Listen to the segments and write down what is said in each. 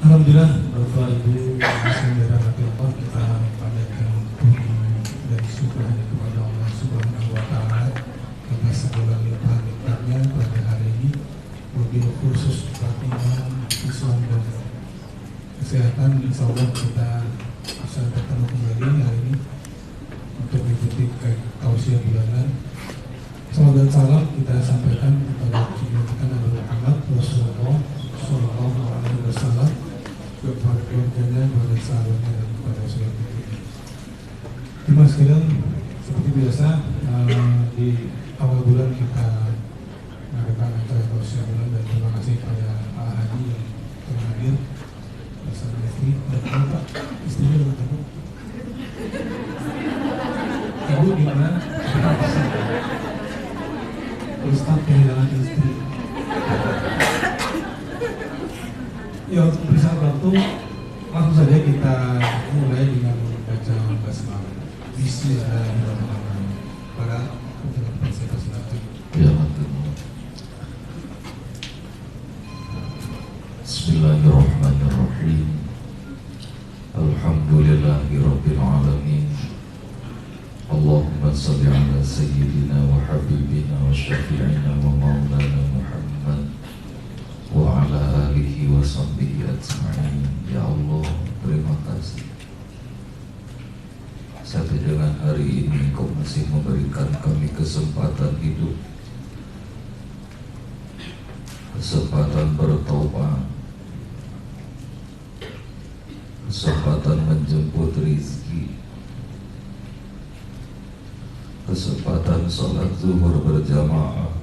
Alhamdulillah, Bapak Ibu yang dirahmati Allah, kita panjatkan puji dan syukur hanya kepada Allah Subhanahu wa Ta'ala atas segala limpahan-limpahannya pada hari ini, wabil khusus kebahagiaan, Islam dan kesehatan. Insya Allah kita bisa bertemu kembali hari ini untuk mengikuti tausiah bulanan. Salam dan salam kita sampaikan kepada junjungan kita Nabi Muhammad Rasulullah Sallallahu Alaihi Wasallam, kepada keluarganya, kepada sahabatnya, dan kepada seluruh dunia. Terima sekalian, seperti biasa di awal bulan kita mengadakan acara tausiah bulan, dan terima kasih kepada Pak Haji yang telah hadir bersama istri dan bapak. Istrinya dengan ibu. Ibu di mana? Ustaz kehilangan istri. Ya, untuk bersama waktu langsung saja kita mulai dengan membaca basmalah. Bismillahirrahmanirrahim. Pada untuk presentasi nanti. Ya, Bismillahirrahmanirrahim. Alhamdulillahirabbil alamin. Allahumma shalli ala sayyidina wa habibina wa syafi'ina wa maulana Muhammad wa ala alihi wa sahbihi ajma'in. Ya Allah, terima kasih sampai dengan hari ini Kau masih memberikan kami kesempatan hidup, kesempatan bertobat, kesempatan menjemput rizki, kesempatan sholat zuhur berjamaah.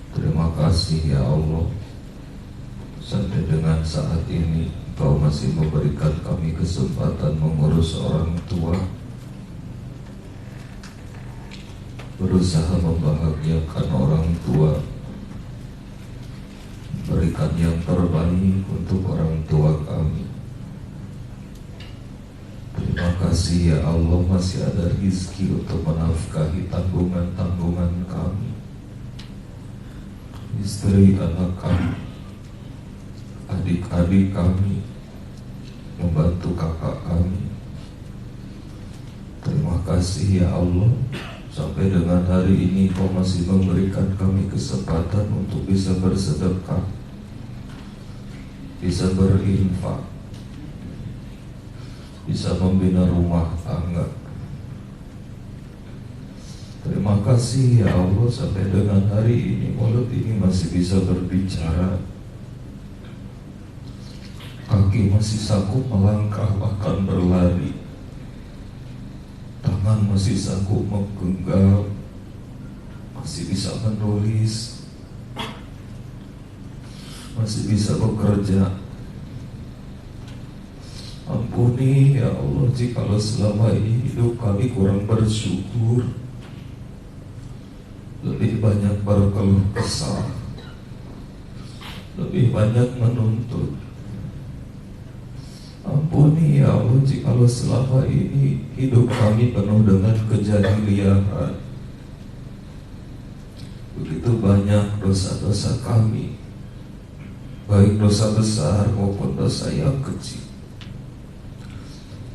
Terima kasih ya Allah, sampai dengan saat ini Kau masih memberikan kami kesempatan mengurus orang tua, berusaha membahagiakan orang tua, berikan yang terbaik untuk orang tua kami. Terima kasih ya Allah, masih ada rezeki untuk menafkahi tanggungan-tanggungan kami, istri, anak kami, adik-adik kami, membantu kakak kami. Terima kasih ya Allah, sampai dengan hari ini Kau masih memberikan kami kesempatan untuk bisa bersedekah, bisa berinfak, bisa membina rumah tangga. Terima kasih ya Allah, sampai dengan hari ini mulut ini masih bisa berbicara, kaki masih sanggup melangkah bahkan berlari, tangan masih sanggup menggenggam, masih bisa menulis, masih bisa bekerja. Ampuni ya Allah jikalau selama ini hidup kami kurang bersyukur, lebih banyak berkeluh kesah, lebih banyak menuntut. Ampuni ya Allah jikalau selama ini hidup kami penuh dengan kejahiliahan, begitu banyak dosa-dosa kami, baik dosa besar maupun dosa yang kecil,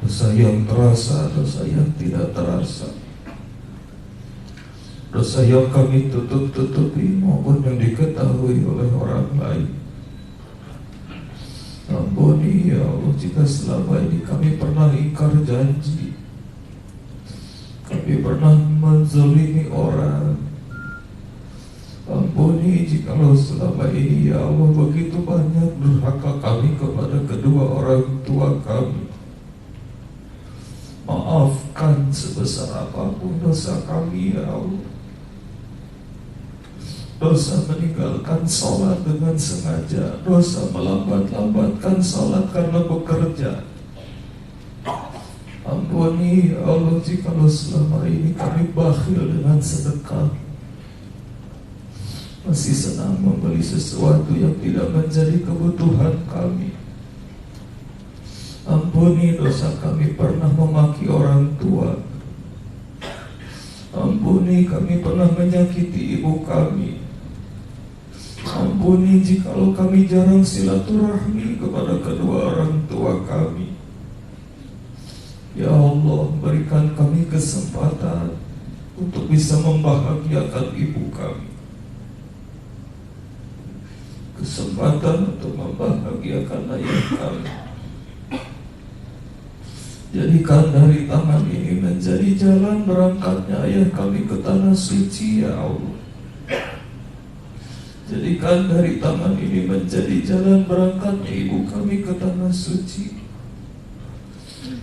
dosa yang terasa, dosa yang tidak terasa, dosa yang kami tutup-tutupi maupun yang diketahui oleh orang lain. Ampuni ya Allah jika selama ini kami pernah ingkar janji, kami pernah menzalimi orang. Ampuni jikalau selama ini ya Allah begitu banyak durhaka kami kepada kedua orang tua kami. Maafkan sebesar apapun dosa kami ya Allah. Dosa meninggalkan sholat dengan sengaja, dosa melambat-lambatkan sholat karena bekerja. Ampuni ya Allah jikalau selama ini kami bakhil dengan sedekah, masih senang membeli sesuatu yang tidak menjadi kebutuhan kami. Ampuni dosa kami pernah memaki orang tua. Ampuni kami pernah menyakiti ibu kami. Ampuni jikalau kami jarang silaturahmi kepada kedua orang tua kami. Ya Allah, berikan kami kesempatan untuk bisa membahagiakan ibu kami, kesempatan untuk membahagiakan ayah kami. Jadikan dari tangan ini menjadi jalan berangkatnya ayah kami ke tanah suci, ya Allah. Jadikan dari tangan ini menjadi jalan berangkatnya ibu kami ke tanah suci.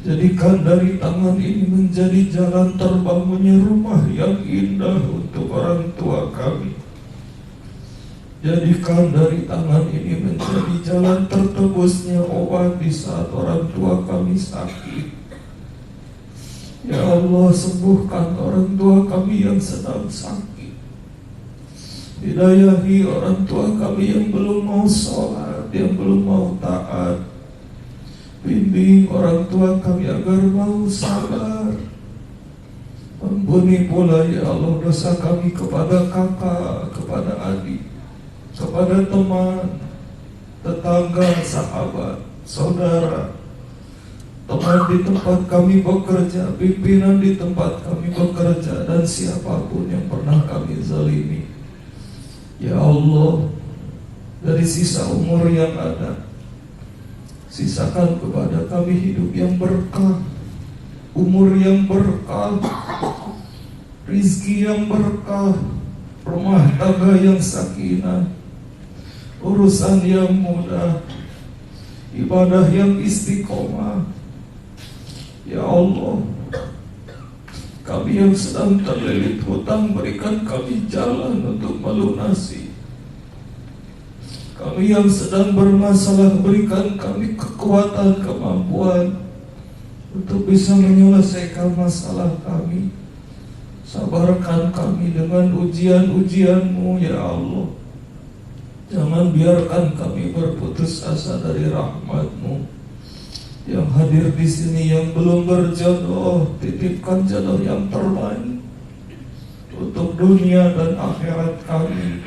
Jadikan dari tangan ini menjadi jalan terbangunnya rumah yang indah untuk orang tua kami. Jadikan dari tangan ini menjadi jalan tertebusnya obat di saat orang tua kami sakit. Ya Allah, sembuhkan orang tua kami yang sedang sakit. Hidayahi orang tua kami yang belum mau sholat, yang belum mau taat. Bimbing orang tua kami agar mau sabar. Ampuni pula ya Allah dosa kami kepada kakak, kepada adik, kepada teman, tetangga, sahabat, saudara, teman di tempat kami bekerja, pimpinan di tempat kami bekerja, dan siapapun yang pernah kami zalimi. Ya Allah, dari sisa umur yang ada, sisakan kepada kami hidup yang berkah, umur yang berkah, rizki yang berkah, rumah tangga yang sakinah, urusan yang mudah, ibadah yang istiqomah. Ya Allah, kami yang sedang terlilit hutang, berikan kami jalan untuk melunasi. Kami yang sedang bermasalah, berikan kami kekuatan, kemampuan untuk bisa menyelesaikan masalah kami. Sabarkan kami dengan ujian-ujian-Mu, ya Allah. Jangan biarkan kami berputus asa dari rahmat-Mu. Yang hadir di sini yang belum berjodoh, titipkan jodoh yang terbaik untuk dunia dan akhirat kami.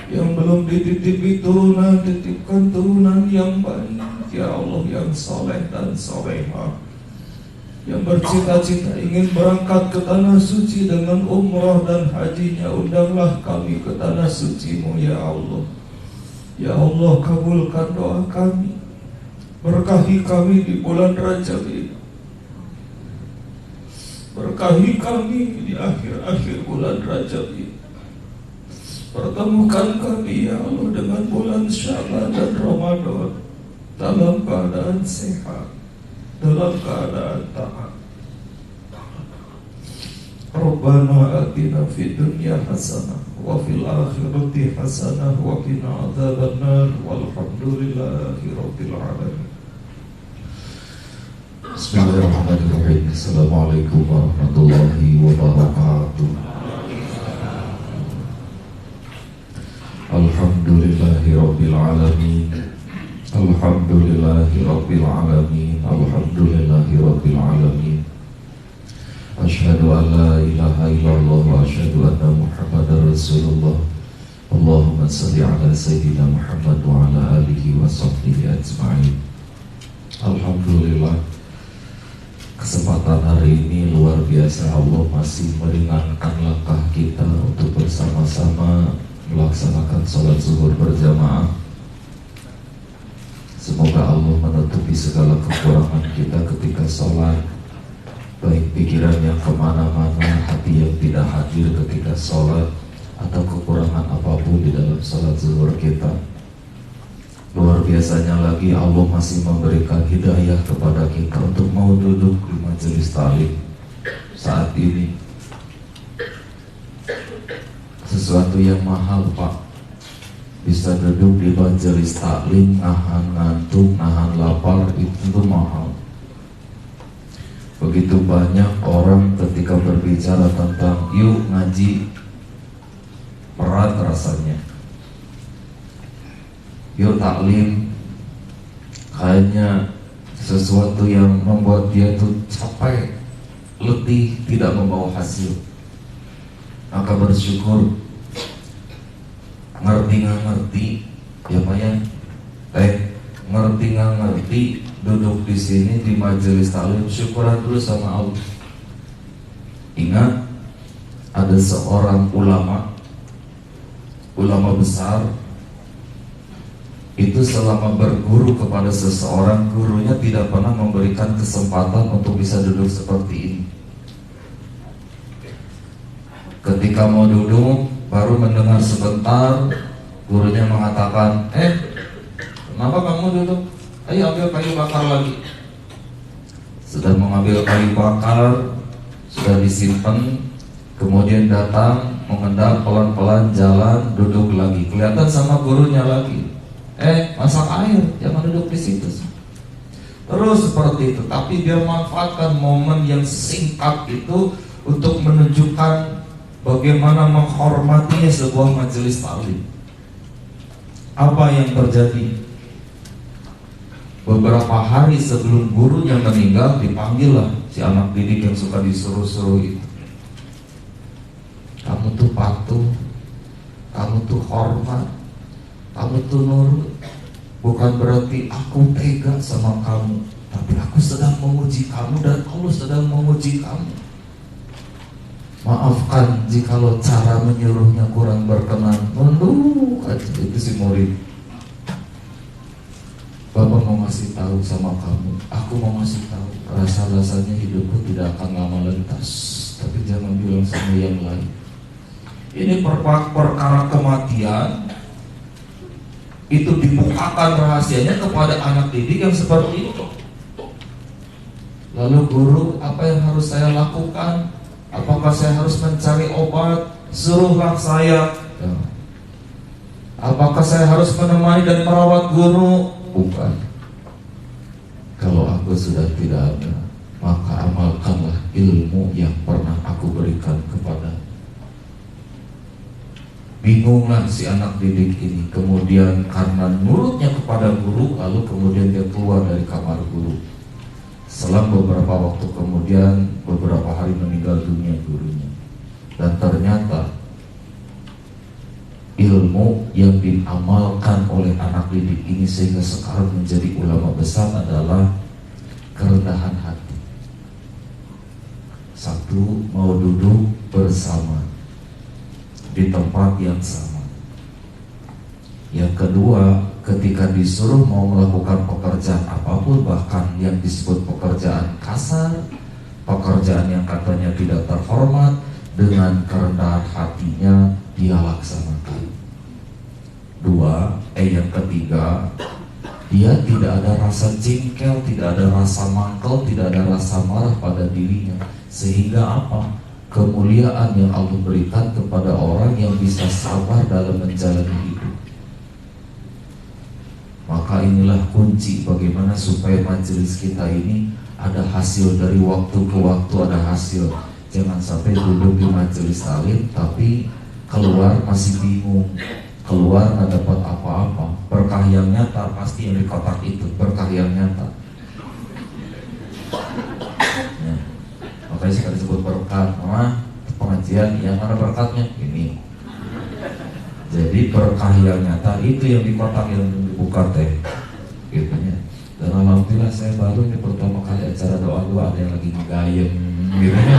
Yang belum dititipi turunan, titipkan turunan yang baik, ya Allah, yang soleh dan solehah. Yang bercita-cita ingin berangkat ke tanah suci dengan umrah dan hajinya, undanglah kami ke tanah suci-Mu, ya Allah. Ya Allah, kabulkan doa kami. Berkahi kami di bulan Rajab ini. Berkahi kami di akhir-akhir bulan Rajab ini. Pertemukan kami ya Allah dengan bulan Syaban dan Ramadan dalam keadaan sehat, dalam keadaan taat. Rabbana atina fid dunya hasanah wa fil akhirati hasanah wa qina adzabannar walhamdulillahi rabbil alamin. Bismillahirrahmanirrahim. Assalamualaikum warahmatullahi wabarakatuh. Alhamdulillahi rabbil alamin. Alhamdulillahi rabbil alamin. Alhamdulillahi rabbil alamin. Asyhadu an la ilaha illallah wa asyhadu anna Muhammadar Rasulullah. Allahumma shalli ala sayyidina Muhammad wa ala alihi wa sahbihi ajma'in. Alhamdulillah, kesempatan hari ini luar biasa. Allah masih meringankan langkah kita untuk bersama-sama melaksanakan sholat zuhur berjamaah. Semoga Allah menutupi segala kekurangan kita ketika sholat, baik pikiran yang kemana-mana, hati yang tidak hadir ketika sholat, atau kekurangan apapun di dalam sholat zuhur kita. Luar biasanya lagi, Allah masih memberikan hidayah kepada kita untuk mau duduk di majelis taklim saat ini. Sesuatu yang mahal, Pak. Bisa duduk di majelis taklim, nahan ngantuk, nahan lapar, itu mahal. Begitu banyak orang ketika berbicara tentang yuk ngaji, berat rasanya. Yuk taklim, kayaknya sesuatu yang membuat dia tuh capek, letih, tidak membawa hasil. Maka bersyukur ngerti nggak ngerti, ya Pak ya, ngerti nggak ngerti, duduk di sini di majelis taklim, syukuran dulu sama Allah. Ingat, ada seorang ulama besar, itu selama berguru kepada seseorang, gurunya tidak pernah memberikan kesempatan untuk bisa duduk seperti ini. Ketika mau duduk, baru mendengar sebentar, gurunya mengatakan, kenapa kamu duduk? Ayo ambil kayu bakar lagi. Sudah mengambil kayu bakar, sudah disimpan, kemudian datang, mengendap pelan-pelan jalan, duduk lagi. Kelihatan sama gurunya lagi. Masak air, jangan duduk di situ. Terus seperti itu, tapi dia manfaatkan momen yang singkat itu untuk menunjukkan bagaimana menghormatinya sebuah majelis taklim. Apa yang terjadi? Beberapa hari sebelum gurunya meninggal, dipanggillah si anak didik yang suka disuruh-suruh itu. Kamu tuh patuh, kamu tuh hormat, kamu tuh nurut. Bukan berarti aku tega sama kamu, tapi aku sedang menguji kamu dan Allah sedang menguji kamu. Maafkan jikalau cara menyuruhnya kurang berkenan. Nunduk aja itu si murid. Bapak mau ngasih tahu sama kamu, aku mau ngasih tahu, rasa-rasanya hidupku tidak akan lama lintas, tapi jangan bilang sama yang lain. Ini perkara kematian itu dibukakan rahasianya kepada anak didik yang seperti itu. Lalu guru, apa yang harus saya lakukan? Apakah saya harus mencari obat? Suruhlah saya. Apakah saya harus menemani dan merawat guru? Bukan. Kalau aku sudah tidak ada, maka amalkanlah ilmu yang pernah aku berikan kepada. Bingunglah si anak didik ini. Kemudian karena nurutnya kepada guru, lalu kemudian dia keluar dari kamar guru. Selang beberapa waktu kemudian, beberapa hari meninggal dunia gurunya. Dan ternyata ilmu yang diamalkan oleh anak didik ini sehingga sekarang menjadi ulama besar adalah kerendahan hati. Satu, mau duduk bersama di tempat yang sama. Yang kedua, ketika disuruh mau melakukan pekerjaan apapun, bahkan yang disebut pekerjaan kasar, pekerjaan yang katanya tidak terhormat, dengan kerendahan hatinya dia laksanakan. Yang ketiga, dia tidak ada rasa jengkel, tidak ada rasa mangkel, tidak ada rasa marah pada dirinya. Sehingga apa? Kemuliaan yang Allah berikan kepada orang yang bisa sabar dalam menjalani hidup. Maka inilah kunci bagaimana supaya majelis kita ini ada hasil, dari waktu ke waktu ada hasil. Jangan sampai duduk di majelis taklim tapi keluar masih bingung, keluar nggak dapat apa-apa. Berkah yang nyata pasti yang di kotak itu, berkah yang nyata. Ya. Makanya sekarang disebut berkat, pengajian yang mana berkatnya ini. Jadi berkah yang nyata itu yang di kotak yang dibuka teh, gitu ya. Dan alhamdulillah saya baru ini pertama kali acara doa ada yang lagi ngegayem, gitu ya.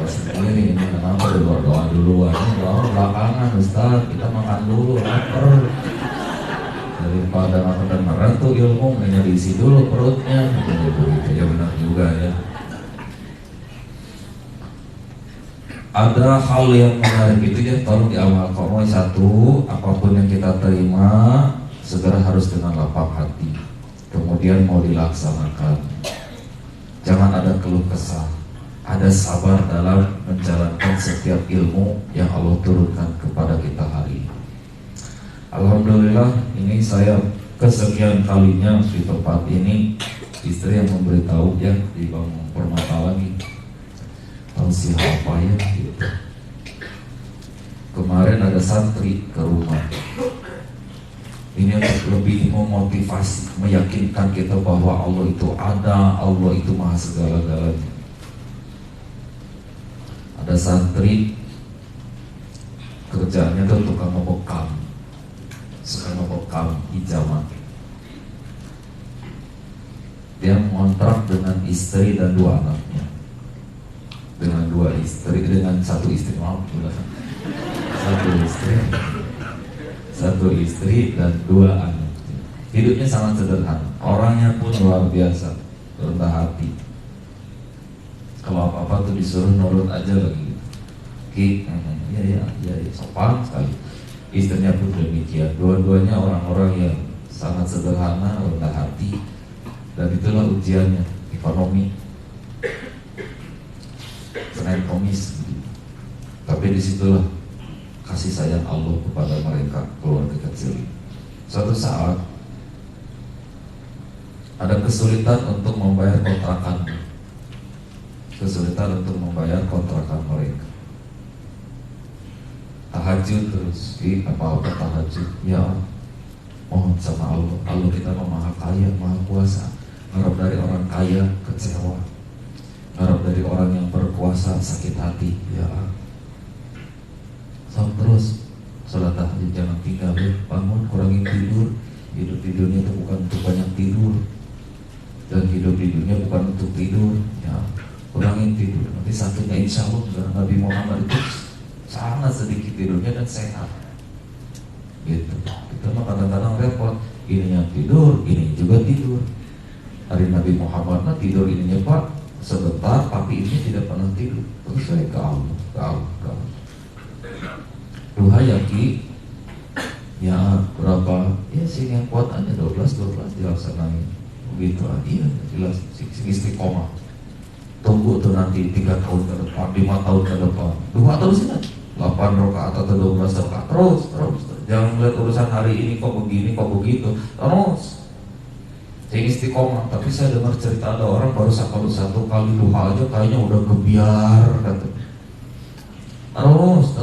Sendiri ini kenapa doa duluan? Doa belakangan Ustaz, kita makan dulu, lapar. Daripada makan dan marah tuh ilmu hanya diisi dulu perutnya. Ya benar juga ya. Ada hal yang menarik itu ya, tolong diamalkan. Satu, apapun yang kita terima segera harus dengan lapang hati. Kemudian mau dilaksanakan. Jangan ada keluh kesah. Ada sabar dalam menjalankan setiap ilmu yang Allah turunkan kepada kita hari ini. Alhamdulillah, ini saya kesekian kalinya di tempat ini. Istri yang memberitahu ya di Bang Permata lagi. Tahu siapa ya gitu. Kemarin ada santri ke rumah. Ini untuk lebih memotivasi, meyakinkan kita bahwa Allah itu ada, Allah itu maha segala-galanya. Ada santri kerjaannya tuh tukang ngebekam, suka ngebekam hijama. Dia ngontrak dengan istri dan 2 anaknya, dengan 2 istri, dengan 1 istri, maaf, 1 istri dan 2 anak. Hidupnya sangat sederhana, orangnya pun luar biasa, rendah hati. Kalau apa-apa tuh disuruh nurut aja lagi. Ya, sopan sekali. Istrinya pun demikian. Dua-duanya orang-orang yang sangat sederhana, rendah hati. Dan itulah ujiannya, ekonomi. Senin Kamis. Tapi disitulah kasih sayang Allah kepada mereka, keluarga kecil. Suatu saat ada kesulitan untuk membayar kontrakan. Kesulitan untuk membayar kontrakan mereka. Tahajud terus, apa-apa tahajud. Ya, mohon sama Allah. Allah kita maha kaya, maha kuasa. Ngarap dari orang kaya kecewa, ngarap dari orang yang berkuasa sakit hati. Ya, terus sholat tahajud jangan tinggal, bangun, kurangin tidur. Hidup di dunia itu bukan untuk banyak tidur, dan hidup di dunia bukan untuk tidur. Ya, kurangin tidur. Nanti sakitnya insya Allah Nabi Muhammad itu sangat sedikit tidurnya dan sehat. Gitu. Kita mah kadang-kadang repot. Ini yang tidur, ini juga tidur. Hari Nabi Muhammad mah tidur ininya Pak sebentar, tapi ini tidak pernah tidur. Terus saya ke Allah. Duha ya Ki. Ya berapa? Ya sini yang kuat aja 12 dilaksanain. Begitu aja. Iya, jelas istiqomah. Tunggu tuh nanti 3 tahun ke depan, 5 tahun ke depan. Duha terus ya. 8 rakaat atau 12 rakaat terus. Jangan melihat urusan hari ini kok begini, kok begitu. Terus. Saya istiqomah. Tapi saya dengar cerita ada orang baru 1 kali duha aja kayaknya udah kebiar kata. Terus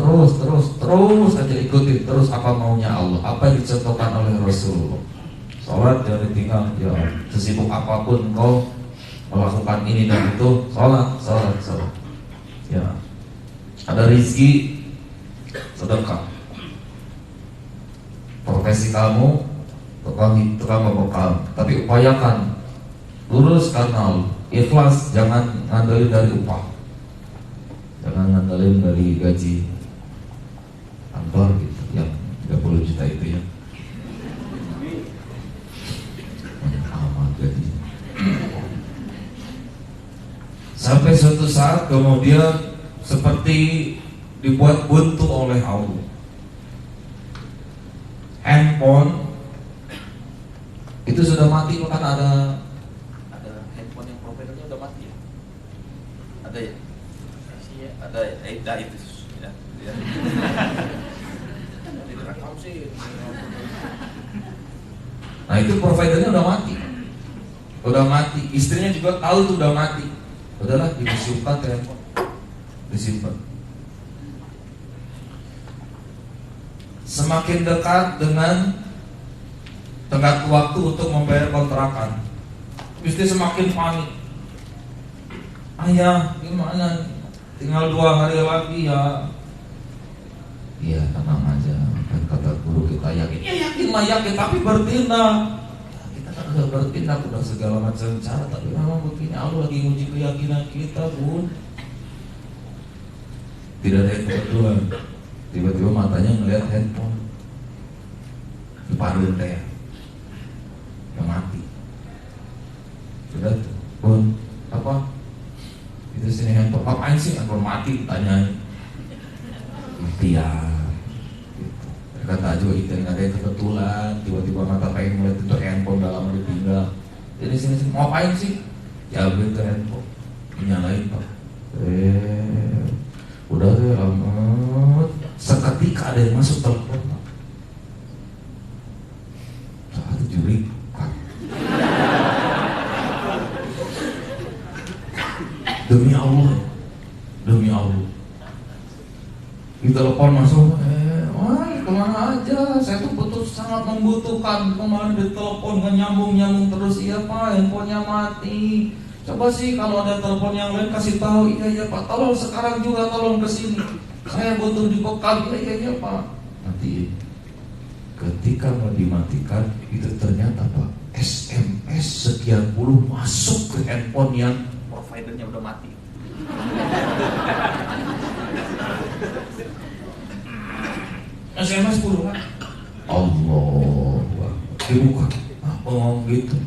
aja ikuti terus apa maunya Allah, apa yang dicontohkan oleh Rasulullah. Sholat jangan ditinggal. Ya, sesibuk apapun engkau melakukan ini dan itu, sholat. Ya, ada rizki, sedekah. Profesi kamu tukang membekal, tapi upayakan lurus kanal, ikhlas, jangan ngandelin dari upah, jangan ngandelin dari gaji kantor gitu, yang 30 juta itu ya. Amat gaji. Sampai suatu saat kemudian seperti dibuat buntu oleh Allah. Handphone itu sudah mati, bahkan ada handphone yang providernya udah mati ya? Ada ya? Ada ya? Itu ya. Nah itu providernya udah mati, istrinya juga tahu itu udah mati. Udahlah disimpan telepon, disimpan. Semakin dekat dengan tenggat waktu untuk membayar kontrakan, istri semakin panik. Ayah, gimana? Tinggal 2 hari lagi ya. Iya, tenang aja. Kan kata guru kita yakin. Ya yakin, tapi bertindak. Kita kan udah bertindak, udah segala macam cara, tapi memang begini Allah lagi nguji keyakinan kita, Bun. Tidak ada yang kebetulan. Tiba-tiba matanya ngelihat handphone. Dipanggil teh yang mati. Sudah tuh, Bun, apa? Itu sini handphone, apain sih handphone mati? Tanyain. Mati ya. Gitu. Kata juga itu nggak ada yang kebetulan. Tiba-tiba mata pengen ngeliat itu handphone dalam ditinggal. Jadi sini mau apain sih? Ya beli itu handphone, nyalain Pak. Udah deh lama. Seketika ada yang masuk telepon Pak. Saat juri Pak. Demi Allah, di telepon masuk, kemana aja? Saya tuh betul sangat membutuhkan. Kemarin di telepon nggak nyambung terus. Iya Pak, handphonenya mati. Coba sih kalau ada telepon yang lain kasih tahu. Iya Pak, tolong sekarang juga tolong kesini. Saya butuh dibekal. Iya Pak. Matiin. Ketika mau dimatikan, itu ternyata Pak, SMS sekian puluh masuk ke handphone yang providernya udah mati. SMS puluhan. Allah, dibuka. Apa ngomong gitu?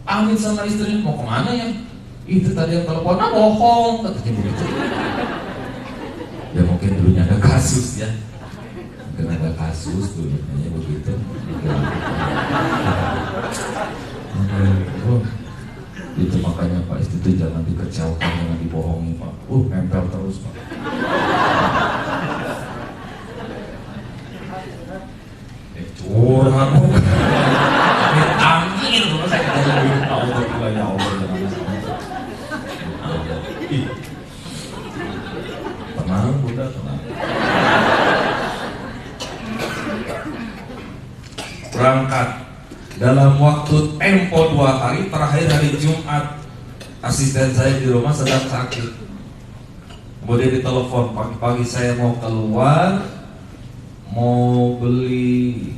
Amin sama istrinya, mau kemana ya? Itu tadi yang telepon, bohong, katanya begitu. Ya mungkin dulunya ada kasus ya. Mungkin ada kasus dulunya begitu. Itu makanya Pak, istri itu jangan dikecewakan, jangan dibohongi Pak. Nempel terus Pak. Curang. Angin terus saya kata Allah, ya Allah, jangan sampai. Tenang Bunda, tenang. Berangkat dalam waktu tempo 2 hari, terakhir hari Jumat asisten saya di rumah sedang sakit. Kemudian ditelepon pagi-pagi, saya mau keluar, mau beli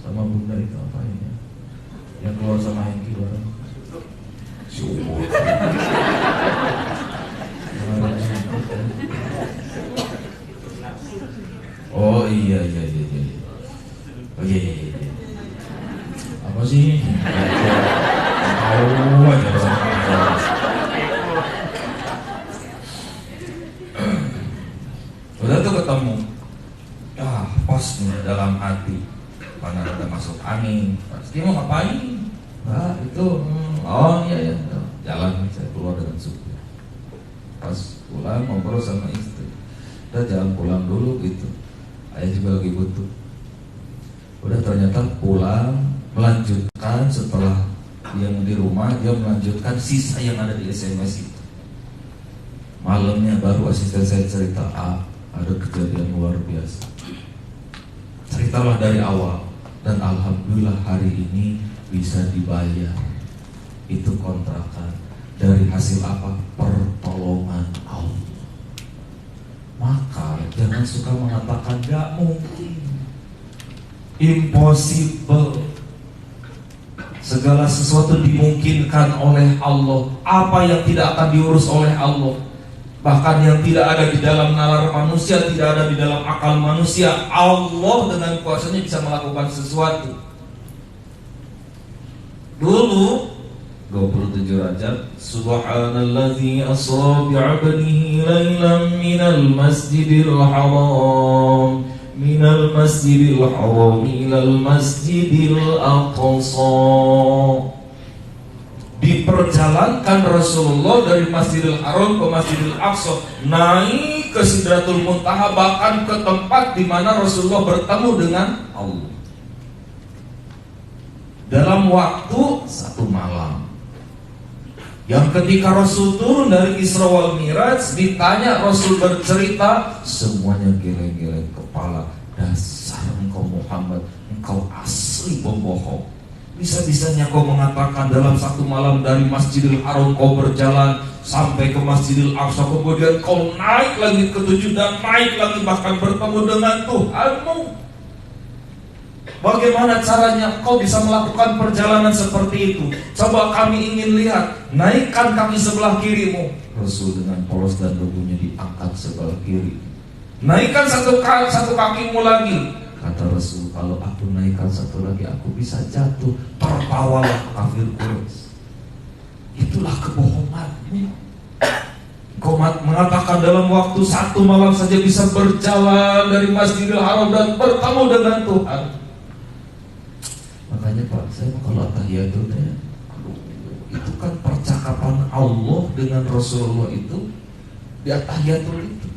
sama Bunda itu apa ya? Yang keluar sama Hengki bareng. Syukur. Oh iya. Oh iya. Apa sih? Tahu aja sama. Udah tuh ketemu. Pas nih dalam hati. Mana ada masuk angin. Pasti mau ngapain? Itu. Oh iya. Jalan saya keluar dengan supir. Pas pulang ngobrol sama istri. Udah jalan pulang dulu gitu. Ayah juga lagi butuh. Udah ternyata pulang, melanjutkan setelah yang di rumah, dia melanjutkan sisa yang ada di SMS itu. Malamnya baru asisten saya cerita, ada kejadian luar biasa. Ceritalah dari awal. Dan alhamdulillah hari ini bisa dibayar. Itu kontrakan. Dari hasil apa? Pertolongan Allah. Maka jangan suka mengatakan gak mungkin, impossible. Segala sesuatu dimungkinkan oleh Allah. Apa yang tidak akan diurus oleh Allah? Bahkan yang tidak ada di dalam nalar manusia, tidak ada di dalam akal manusia, Allah dengan kuasanya bisa melakukan sesuatu. Dulu 27 Rajab, Subhanalladzi asra bi'abdihi lailan minal masjidil haram ilal masjidil aqsa. Diperjalankan Rasulullah dari Masjidil Haram ke Masjidil Aqsa, naik ke Sidratul Muntaha, bahkan ke tempat di mana Rasulullah bertemu dengan Allah dalam waktu 1 malam. Yang ketika Rasul turun dari Isra wal Miraj, ditanya, Rasul bercerita, semuanya geleng-geleng kepala. Dasar engkau Muhammad, engkau asli pembohong. Bisa-bisanya kau mengatakan dalam 1 malam dari Masjidil Haram kau berjalan sampai ke Masjidil Aqsa, kemudian kau naik lagi ke 7 dan naik lagi bahkan bertemu dengan Tuhanmu. Bagaimana caranya kau bisa melakukan perjalanan seperti itu? Coba kami ingin lihat. Naikkan kaki sebelah kirimu. Rasul dengan polos dan tubuhnya diangkat sebelah kiri. Naikkan satu kakimu lagi. Kata Rasul, kalau aku naikkan satu lagi aku bisa jatuh. Tertawalah kafir Quraisy. Itulah kebohonganmu. Kau mengatakan dalam waktu 1 malam saja bisa berjalan dari Masjidil Haram dan bertemu dengan Tuhan. Makanya Pak, saya kalau tahiyatul itu kan percakapan Allah dengan Rasulullah itu di tahiyatul itu.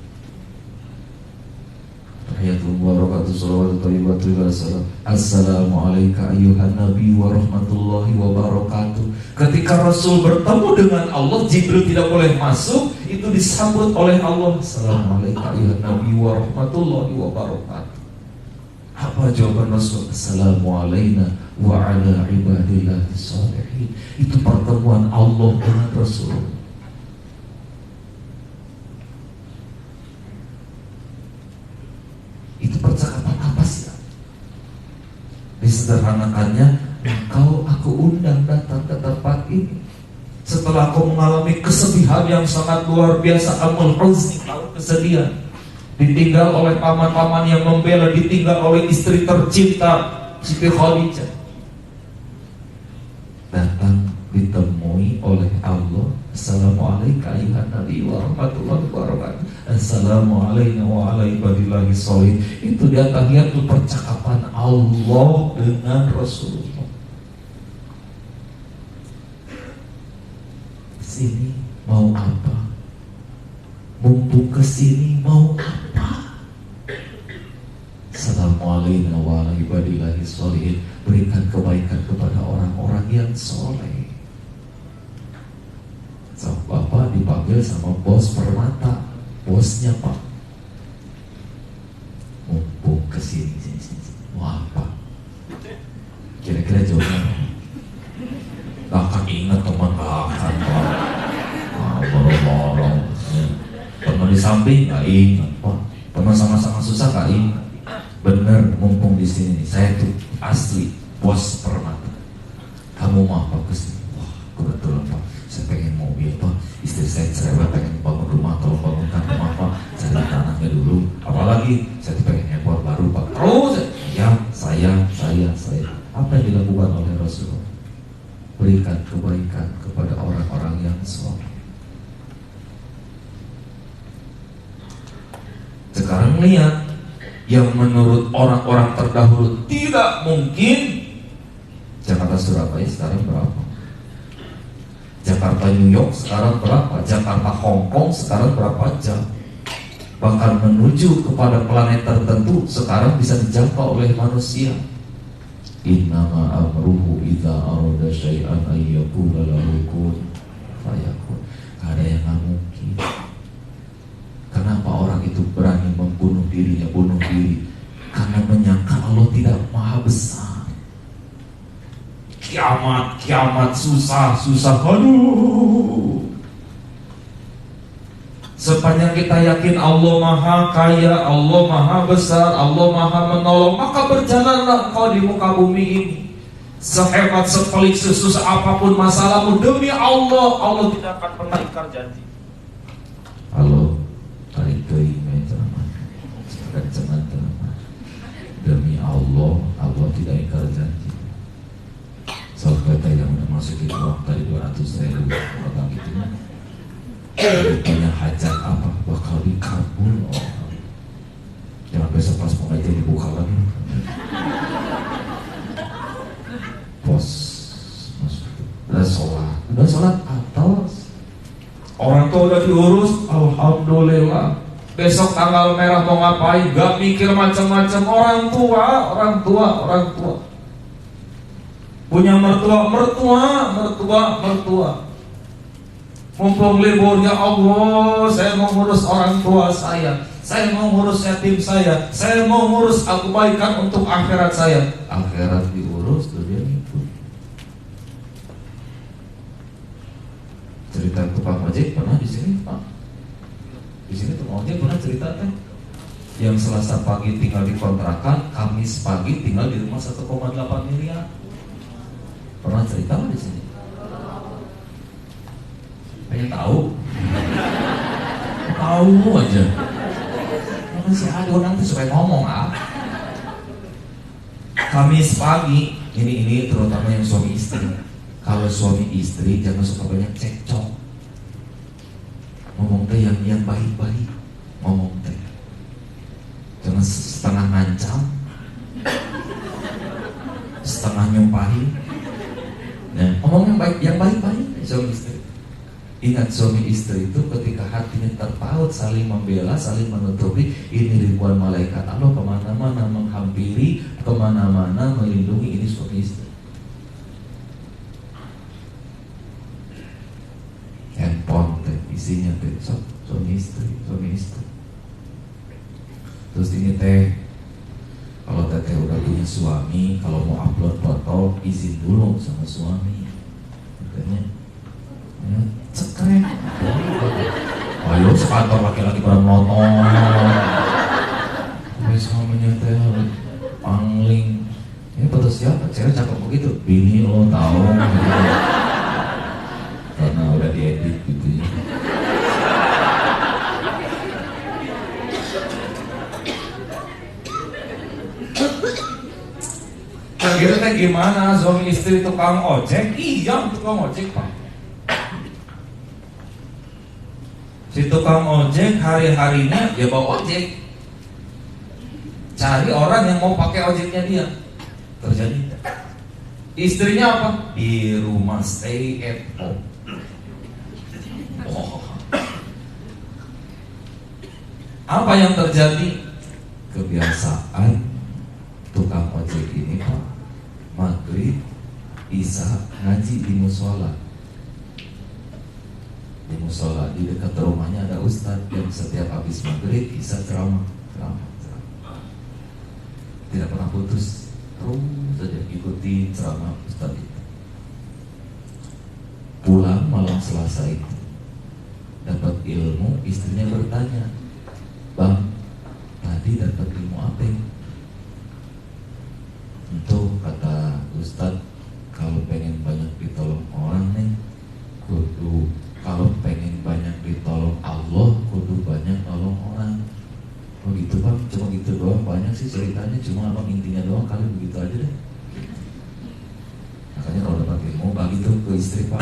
Assalamualaikum ayuhan nabi wa rahmatullahi wa barakatuh. Ketika Rasul bertemu dengan Allah, Jibril tidak boleh masuk, itu disambut oleh Allah. Assalamualaikum ayuhan nabi wa rahmatullahi wa barakatuh. Apa jawaban Rasul? Assalamualaikum wa ala ibadillahi sholihin. Itu pertemuan Allah dengan Rasulullah. Itu percakapan apa sih? Disederhanakannya, engkau aku undang datang ke tempat ini setelah kau mengalami kesedihan yang sangat luar biasa, amul huzni, kesedihan, ditinggal oleh paman-paman yang membela, ditinggal oleh istri tercinta Siti Khadijah. Datang ditemui oleh Allah. Assalamualaikum ayuhan nabi wa rahmatullahi wa barakatuh. Assalamualaikum wa ala ibadillahi sholihin. Itu dia tahiyatul percakapan Allah dengan Rasulullah. Sini mau apa? Mumpung kesini mau apa? Assalamualaikum wa ala ibadillahi sholihin. Berikan kebaikan kepada orang-orang yang soleh. So, Bapak dipanggil sama bos Permata, bosnya Pak. Mumpung kesini, mau apa? Kira-kira jawabnya? Gak akan ingat teman, gak akan Pak. Borong-borong. Pernah di samping gak ingat Pak. Pernah sama-sama susah gak ingat. Bener, mumpung di sini nih, saya tuh asli bos Permata. Kamu mau apa kesini? Wah, kebetulan Pak, saya pengen mobil Pak. Istri saya cerewet pengen bangun rumah, tolong bangunkan rumah Pak. Cari tanahnya dulu. Apalagi saya tuh pengen handphone baru Pak. Terus ya saya. Apa yang dilakukan oleh Rasulullah? Berikan kebaikan kepada orang-orang yang soleh. Sekarang lihat, yang menurut orang-orang terdahulu tidak mungkin. Jakarta Surabaya sekarang berapa? Jakarta New York sekarang berapa? Jakarta Hong Kong sekarang berapa jam? Bahkan menuju kepada planet tertentu sekarang bisa dijangkau oleh manusia. Innama amruhu idza arada syai'an ay yaqula lahu kun fayakun. Gak ada yang gak mungkin. Kenapa orang itu berani membunuh dirinya, bunuh diri? Karena menyangka Allah tidak maha besar. Kiamat susah. Aduh. Sepanjang kita yakin Allah maha kaya, Allah maha besar, Allah maha menolong, maka berjalanlah kau di muka bumi ini. Sehebat, sepelik, sesusah apapun masalahmu, demi Allah, Allah tidak akan pernah ingkar janji. Halo, tarik teuing ceramah. Demi Allah, Allah tidak ingkar janji. Soalnya yang udah masukin uang tadi 200.000 orang gitu. Punya hajat apa bakal dikabul. Jangan besok pas pengajian dibuka lagi. Bos udah sholat atau orang tua udah diurus, alhamdulillah. Besok tanggal merah mau ngapain? Gak mikir macam-macam. Orang tua. Punya mertua. Mumpung libur, ya Allah, saya mau ngurus orang tua saya mau ngurus yatim saya mau ngurus kebaikan untuk akhirat saya. Akhirat diurus, dunia ikut. Cerita tukang ojek pernah di sini Pak? Di sini tukang ojek pernah cerita teh? Yang Selasa pagi tinggal di kontrakan, Kamis pagi tinggal di rumah 1,8 miliar. Pernah cerita di sini? Pengen tahu aja. Masih ada orang tuh supaya ngomong Kamis pagi ini terutama yang suami istri. Kalau suami istri jangan suka banyak cekcok. Ngomong teh yang baik-baik. Ngomong teh jangan setengah ngancam, setengah nyumpahin. Nah, ngomong yang baik-baik suami istri. Ingat, suami istri itu ketika hatinya terpaut, saling membela, saling menutupi. Ini ribuan malaikat Allah kemana-mana menghampiri, kemana-mana melindungi. Ini suami istri. Handphone isinya suami istri. Terus ini kalau teteh udah punya suami, kalau mau upload foto kantor izin dulu sama suami, katanya ya, cekrek. Ayo sekantor laki-laki pada motor, tapi suaminya teh pangling. Ini foto siapa? Cewek cakep begitu. Bini lo tahu gitu. Karena udah diedit gitu ya. Kira teh gimana? Suami istri tukang ojek? Iya, tukang ojek pak. Si tukang ojek hari-harinya dia bawa ojek, cari orang yang mau pakai ojeknya dia. Terjadi. Istrinya apa? Di rumah, stay at home. Oh. Apa yang terjadi? Kebiasaan tukang ojek ini pak, maghrib, isya ngaji di musola. Di musola di dekat rumahnya ada ustadz yang setiap habis maghrib isya ceramah. Tidak pernah putus, terus saja ikuti ceramah ustadz itu. Pulang malam Selasa itu dapat ilmu, istrinya bertanya, "Bang, tadi dapat ilmu apa?" Untuk kata ustadz, kalau pengen banyak ditolong orang nih, kudu kalau pengen banyak ditolong Allah, kudu banyak nolong orang. Oh gitu bang, cuma gitu doang, banyak sih ceritanya, cuma abang intinya doang, kali begitu aja deh. Makanya kalau dapat ilmu, bagi tuh ke istri pak,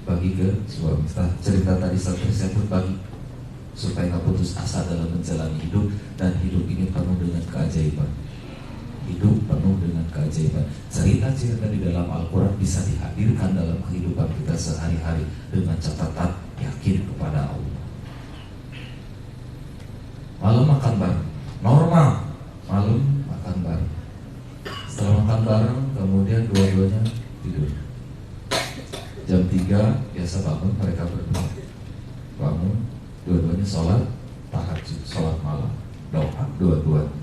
bagi ke suami. Setelah cerita tadi saya pun bagi, supaya gak putus asa dalam menjalani hidup, dan hidup ini penuh dengan keajaiban. Hidup penuh dengan keajaiban. Cerita-cerita di dalam Al-Quran bisa dihadirkan dalam kehidupan kita sehari-hari dengan catatan yakin kepada Allah. Malam makan bareng, normal. Malam makan bareng. Setelah makan bareng, kemudian dua-duanya tidur. Jam 3 biasa bangun, mereka berdua bangun, dua-duanya sholat tahajud, sholat malam, doa dua-duanya.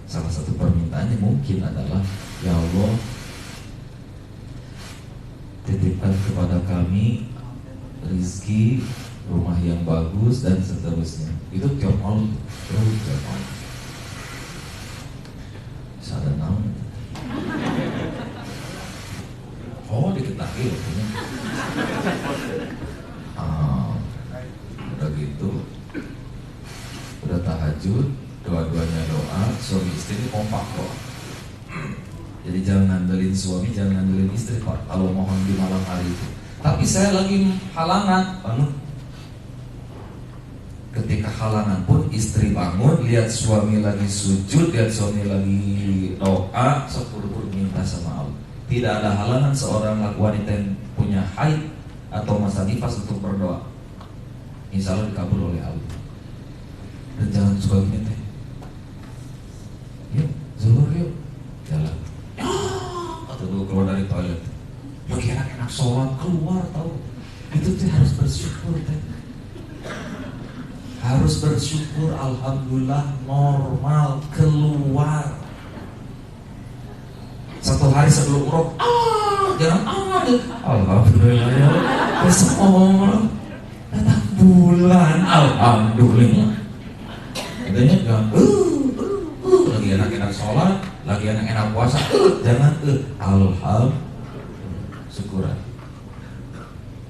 Salah satu permintaannya mungkin adalah, ya Allah, titipkan kepada kami rizki, rumah yang bagus, dan seterusnya. Itu tiap malam, terus tiap malam. Sadar naon. Oh, diketahui waktunya. Udah gitu, udah tahajud, dua-duanya doa, suami istri ini kompak doa. Jadi jangan ngandelin suami, jangan ngandelin istri pak, kalau mohon di malam hari itu. Tapi saya lagi halangan bangun. Ketika halangan pun istri bangun, lihat suami lagi sujud, lihat suami lagi doa, sepuru-puru minta sama Allah. Tidak ada halangan seorang wanita yang punya haid atau masa nifas untuk berdoa. Insya Allah dikabul oleh Allah. Dan jangan suka gini teh. Yuk, zuhur yuk, jalan. Atau dulu keluar dari toilet. Lagi enak-enak sholat, keluar tahu. Itu tuh harus bersyukur teh. Harus bersyukur, alhamdulillah normal keluar. Satu hari sebelum umroh, jangan alhamdulillah ya. Besok umroh datang bulan, alhamdulillah. Katanya jangan lagi enak-enak sholat, lagi enak-enak puasa, jangan alhamdulillah, syukuran.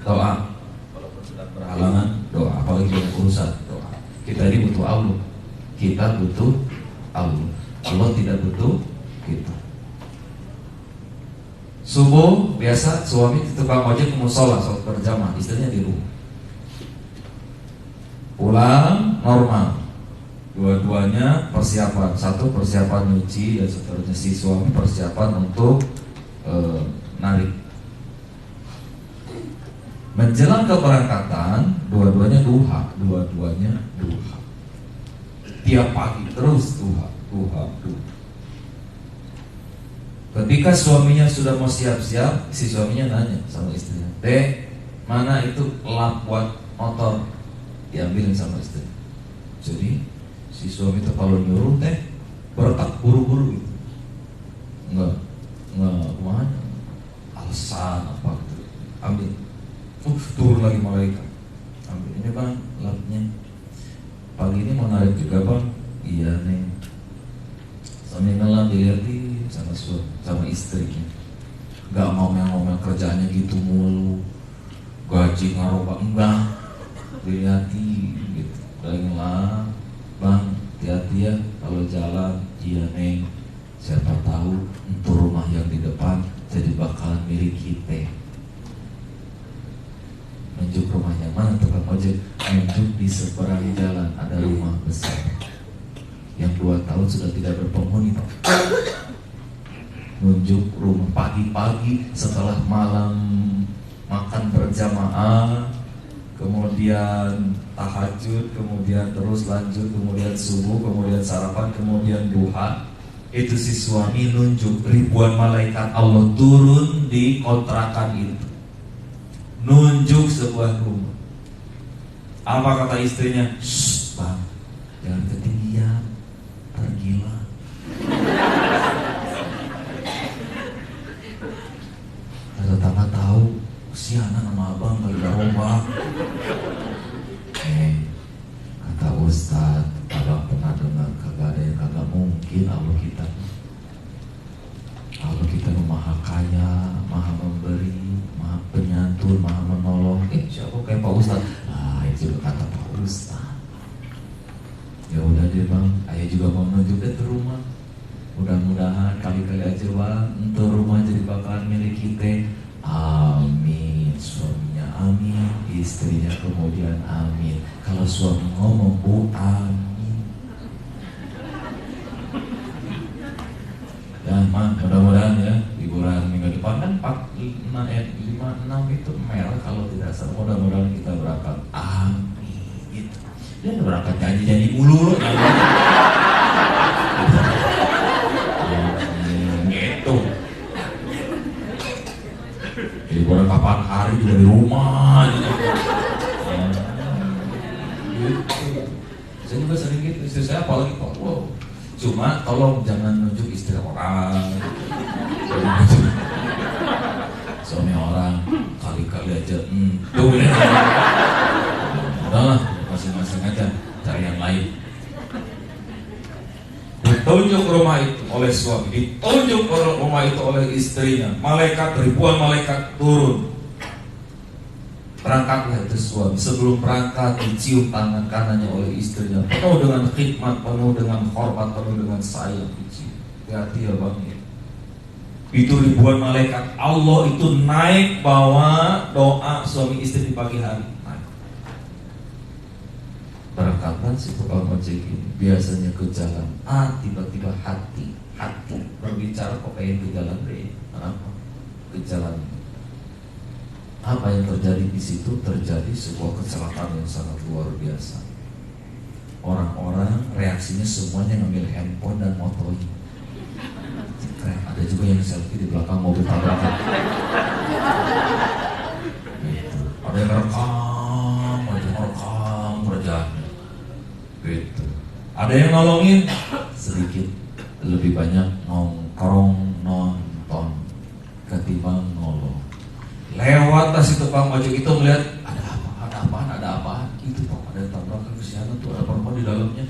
Doa, walaupun sedang berhalangan, doa, apalagi banyak urusan, doa. Kita ini butuh Allah, kita butuh Allah, Allah tidak butuh kita. Subuh biasa suami tukang ojek mau sholat berjamaah, istrinya di rumah. Pulang normal, dua-duanya persiapan. Satu persiapan nyuci dan seterusnya, si suami persiapan untuk narik. Menjelang keberangkatan, dua-duanya duha. Tiap pagi terus duha. Ketika suaminya sudah mau siap-siap, si suaminya nanya sama istrinya, "Teh, mana itu lap buat motor?" Diambilin sama istri. Jadi si suami itu kalau nyuruh teh bertak buru-buru gitu. Enggak, kemana? Alasan apa gitu. Ambil. Turun lagi malaikat. Ambil ini bang, lapnya. Pagi ini mau narik juga bang. Iya nih. Sambil ngelam dilihatin sama istrinya. Gak ngomel-ngomel kerjaannya gitu mulu. Gaji ngarobak enggak. Dilihatin gitu. Lagi ngelam. Bang, hati-hati ya kalau jalan. Iya neng. Siapa tahu untuk rumah yang di depan jadi bakalan milik kita. Nunjuk rumah yang mana tukang ojek? Nunjuk di seberang jalan ada rumah besar yang 2 tahun sudah tidak berpenghuni Pak. Nunjuk rumah pagi-pagi setelah malam makan berjamaah, kemudian tahajud, kemudian terus lanjut, kemudian subuh, kemudian sarapan, kemudian duha. Itu si suami nunjuk ribuan malaikat Allah turun di kontrakan itu, nunjuk sebuah rumah. Apa kata istrinya? Shh bang, jangan ketinggian, tergila. Tetangga tahu siana nama abang kali rombak. Kata Ustaz, abang pernah dengar kagak ada yang kagak mungkin Allah kita. Allah kita maha kaya, maha memberi, maha penyantun, maha menolong. Siapa kayak Pak Ustaz? Nah itu kata Pak Ustaz. Ya udah deh bang, ayah juga mau nunjuk ke rumah. Mudah-mudahan kali-kali aja bang, untuk rumah jadi bakalan milik kita. Amin. Suaminya amin, istrinya kemudian amin. Kalau suami ngomong amin. Ya man, mudah-mudahan ya liburan minggu depan kan 5-6 itu merah kalau tidak salah. Mudah-mudahan kita berangkat. Amin. Gitu. Dia berangkat janji-janji mulu. Gitu. Liburan kapan hari juga di rumah. Gitu. Saya juga sering gitu, istri saya apalagi kok. Wow. Cuma tolong jangan nunjuk istri orang, suami orang, kali-kali aja tuh ini udahlah, masing-masing aja cari yang lain. Ditunjuk rumah itu oleh suami, ditunjuk rumah itu oleh istrinya. Malaikat, ribuan malaikat turun. Berangkatlah itu suami. Sebelum berangkat dicium tangan kanannya oleh istrinya, penuh dengan khidmat, penuh dengan hormat, penuh dengan sayang. Hati-hati ya bang. Itu ribuan malaikat Allah itu naik bawa doa suami istri di pagi hari. Berangkatlah si tukang ojek ini biasanya ke jalan. Tiba-tiba hati berbicara kok pengen ke jalan deh. Kenapa? Ke jalan. Apa yang terjadi di situ? Terjadi sebuah kecelakaan yang sangat luar biasa. Orang-orang reaksinya semuanya ngambil handphone dan motonya. Ada juga yang selfie di belakang mobil tabrakan. Gitu. Ada yang rekam kerjaannya. Gitu. Ada yang nolongin sedikit, lebih banyak nongkrong nonton ketimbang nolong. Lewat tas itu tukang ojek itu melihat ada apaan itu Pak, ada tabrakan kesianan tuh, ada perempuan di dalamnya.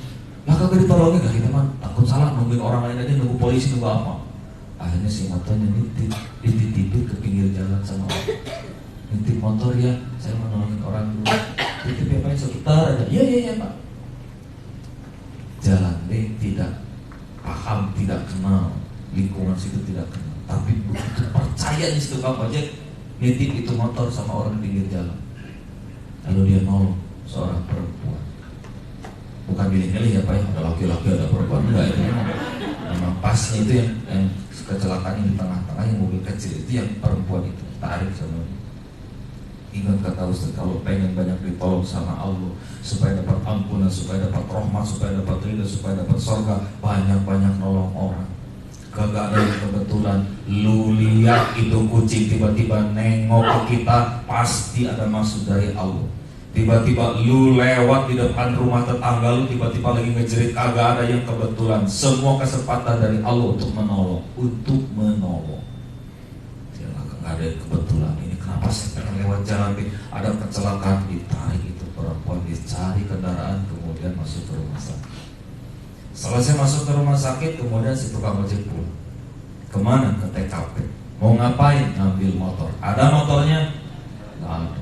Lah kagak ditolongin, gak kita mah takut salah nungguin orang lain aja, nunggu polisi, nunggu apa. Akhirnya si motornya dititipin ke pinggir jalan sama orang. Nitip motor ya, saya mau nolongin orang dulu. Titip ya Pak, sebentar aja. Iya Pak. Jalan deh tidak paham, tidak kenal, lingkungan situ tidak kenal. Tapi begitu percaya nih si tukang ojek, nitip itu motor sama orang di pinggir jalan. Lalu dia nolong seorang perempuan. Bukan milih-milih ya Pak ya, ada laki-laki ada perempuan, enggak itu memang pasnya itu yang kecelakaan di tengah-tengah, yang mobil kecil itu yang perempuan itu tarik sama dia. Ingat kata Ustaz, kalau pengen banyak ditolong sama Allah supaya dapat ampunan, supaya dapat rahmat, supaya dapat ridha, supaya dapat surga, banyak-banyak nolong orang. Kagak ada yang kebetulan. Lu lihat itu kucing tiba-tiba nengok ke kita, pasti ada maksud dari Allah. Tiba-tiba lu lewat di depan rumah tetangga lu, tiba-tiba lagi ngejerit, kagak ada yang kebetulan. Semua kesempatan dari Allah untuk menolong. Ada kebetulan ini kenapa saya pengen lewat jalan ini, ada kecelakaan, ditarik itu perempuan, dicari kendaraan, kemudian masuk ke rumah sakit. Selesai masuk ke rumah sakit, kemudian si tukang ojek pulang. Kemana? Ke TKP. Mau ngapain? Ngambil motor. Ada motornya? Nggak ada.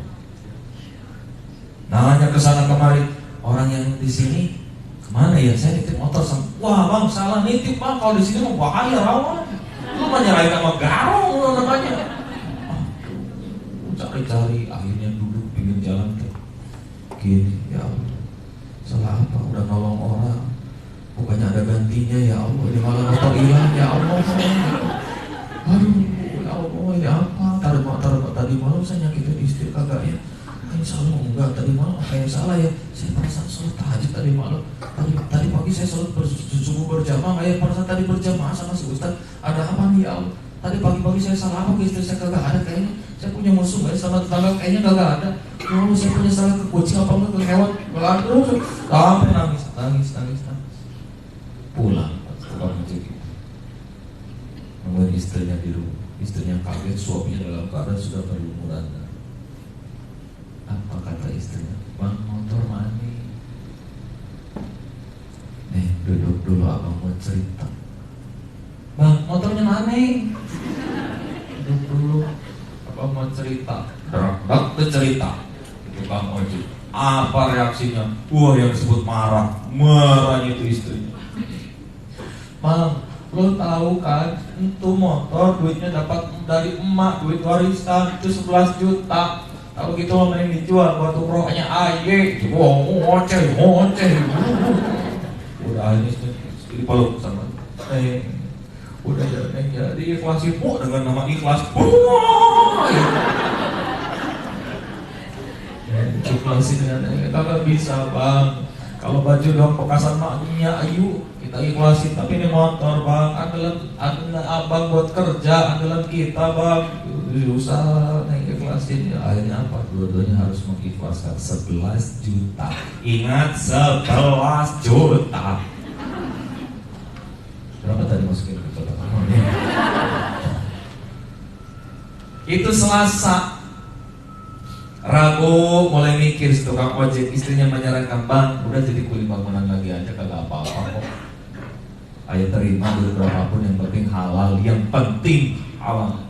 Nanya ke sana kemari, orang yang di sini kemana ya? Saya nitip motor sama. Wah bang, salah nitip bang. Kalau di sini mau bahaya rawan. Lu mah nyerahin sama garong lu namanya. Cari-cari, akhirnya duduk pinggir jalan teh. Gini, ya Allah, salah apa? Udah nolong orang, bukannya ada gantinya ya Allah. Ini malah motor hilang ya Allah. Aduh, ya Allah, ini apa? Tadi malam saya nyakitin istri kagak ya? Insya Allah enggak, tadi malam apa yang salah ya? Saya perasaan sholat tahajud tadi malam. Tadi pagi saya sholat subuh berjamaah, kayak perasaan tadi berjamaah sama si Ustaz. Ada apa nih ya Allah? Tadi pagi-pagi saya salah apa ke istri saya kagak ada kayaknya. Saya punya musuh nggak sama tetangga kayaknya kagak ada. Oh, saya punya salah ke kucing apa enggak, ke hewan? Kagak ada. Sampai nangis. Pulang, tukang ojek itu. Nungguin istrinya di rumah. Istrinya kaget, suaminya dalam keadaan sudah berlumuran. Apa kata istrinya? Bang, motor mana? Nih, duduk dulu, abang mau cerita. Bang, motornya mana? Duduk dulu, abang mau cerita. Derak cerita. Tukang ojek. Apa reaksinya? Wah, yang disebut marah. Marahnya itu istrinya. Bang, lo tahu kan, itu motor duitnya dapat dari emak, duit warisan itu 11 juta. Kalau gitu lo mending dijual buat umrohnya aye. Ngoceh. Udah ini dipeluk sama udah jadi ikhlasin dengan nama ikhlas. Ikhlasin dengan kagak bisa bang. Kalau baju doang bekasan maknya ayu kita ikhlasin, tapi ini motor bang, andalan abang buat kerja, andalan kita bang. Usaha nih ikhlasin ya. Akhirnya apa? Dua-duanya harus mengikhlaskan 11 juta. Ingat 11 juta. Berapa tadi masukin ke coba? Itu Selasa. Rabu mulai mikir tukang ojek, istrinya menyarankan bang, udah jadi kuli bangunan lagi aja kagak apa-apa kok. Ayo terima dulu berapapun, yang penting halal, yang penting halal.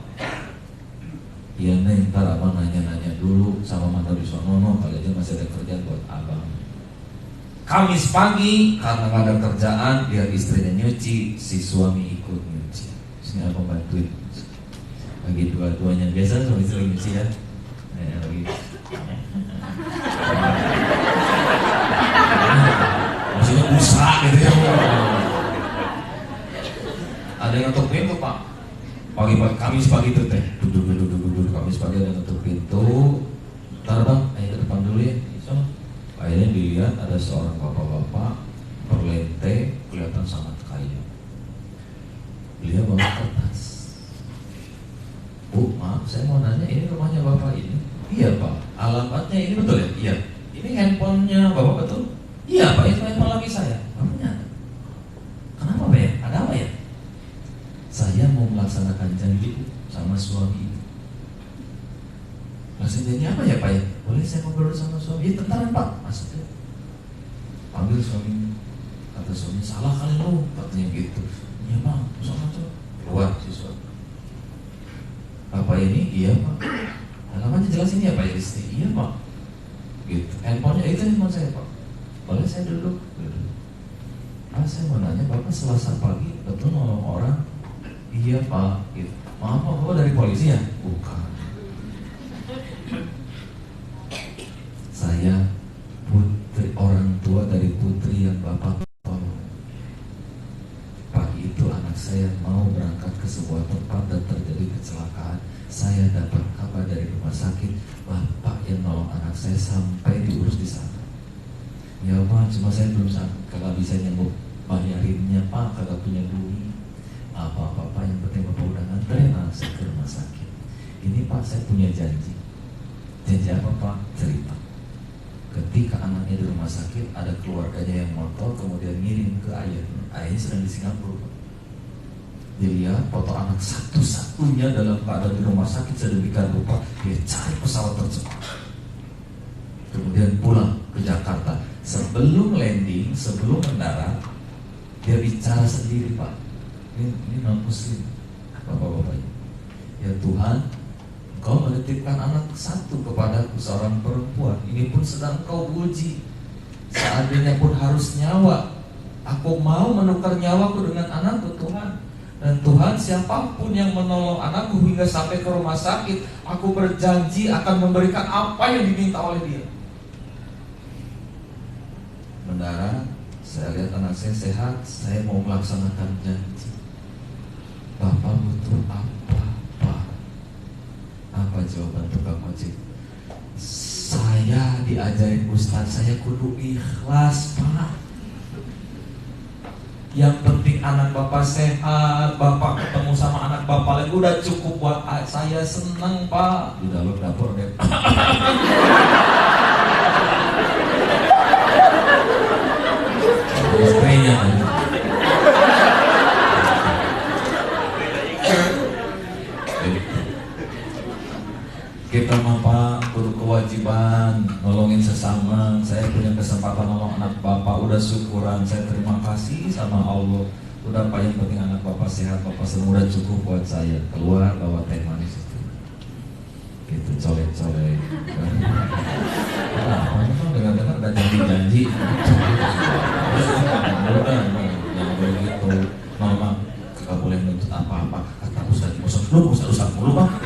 Iya nih, ntar abang nanya-nanya dulu sama Mata Bisonono, kali aja masih ada kerjaan buat abang. Kamis pagi karena gak ada kerjaan, biar istrinya nyuci, si suami ikut nyuci. Sini abang bantuin. Bagi dua-duanya, biasa suami istri nyuci ya. Lagi maksudnya usaha gitu ya. Ada yang ngetuk pintu pak. Pagi-pagi Kamis pagi itu teh. Duduk Kamis pagi ada ngetuk pintu. Ntar bang, ayo ke depan dulu ya. So, akhirnya dilihat ada seorang bapak-bapak berlente, kelihatan sangat kaya. Beliau bawa kertas. Bu, maaf saya mau nanya, ini rumahnya bapak ini? Iya pak. Alamatnya ini betul ya? Iya. Ini handphonenya bapak betul? Iya pak, itu handphone lagi saya. Bapaknya ada. Kenapa pak ya? Ada apa ya? Saya mau melaksanakan janji sama suami. Maksud janji apa ya pak ya? Boleh saya ngobrol sama suami? Ya tentaran pak. Maksudnya panggil suami. Kata suami, salah kali lu, katanya gitu. Iya bang, sama tuh. Keluar si suami. Apa ini? Iya pak. Alamatnya jelasin ya pak istri. Iya pak. Gitu. Handphonenya itu handphone saya pak. Boleh saya duduk? Saya mau nanya, bapak Selasa pagi betul nolong orang? Iya pak. Gitu. Maaf pak, bapak dari polisi ya? Bukan. Saya putri, orang tua dari putri yang bapak tolong. Pagi itu anak saya mau berangkat ke sebuah tempat dan terjadi kecelakaan. Saya dapat kabar dari rumah sakit, bapak yang nolong anak saya sampai diurus di sana. Ya pak, cuma saya belum kagak bisa nyambung bayarinnya pak, kagak punya duit. Apa-apa yang penting bapak udah nganterin anak saya ke rumah sakit. Ini pak, saya punya janji. Janji apa pak? Cerita. Ketika anaknya di rumah sakit, ada keluarganya yang motor kemudian ngirim ke ayahnya. Ayahnya sedang di Singapura. Dilihat foto anak satu-satunya dalam keadaan di rumah sakit sedemikian rupa, dia cari pesawat tercepat. Kemudian pulang ke Jakarta. Sebelum landing, sebelum mendarat, dia bicara sendiri, Pak. Ini non muslim, bapak-bapak. Ya Tuhan, Engkau menitipkan anak satu kepadaku, seorang perempuan. Ini pun sedang Engkau uji. Seandainya pun harus nyawa, aku mau menukar nyawaku dengan anakku, Tuhan. Dan Tuhan, siapapun yang menolong anakku hingga sampai ke rumah sakit, aku berjanji akan memberikan apa yang diminta oleh dia. Mendarat, saya lihat anak saya sehat, saya mau melaksanakan janji. Bapak butuh apa, Pak? Apa jawaban tukang ojek? Saya diajarin Ustaz, saya kudu ikhlas, Pak. Yang penting anak Bapak sehat, Bapak ketemu sama anak Bapak lagi, udah cukup buat saya, senang, Pak. Di dalam dapur deh. Istrinya kita mah Pak kudu kewajiban nolongin sesama. Saya punya kesempatan nolong anak Bapak, udah syukuran, saya terima kasih sama Allah. Udah Pak, yang penting anak Bapak sehat, Bapak semua udah cukup buat saya. Keluar bawa teh manis itu, gitu colek-colek. Dengar-dengar ada janji-janji. Jangan begitu. Mama gak boleh menuntut apa-apa. Kata Ustaz mulu Pak.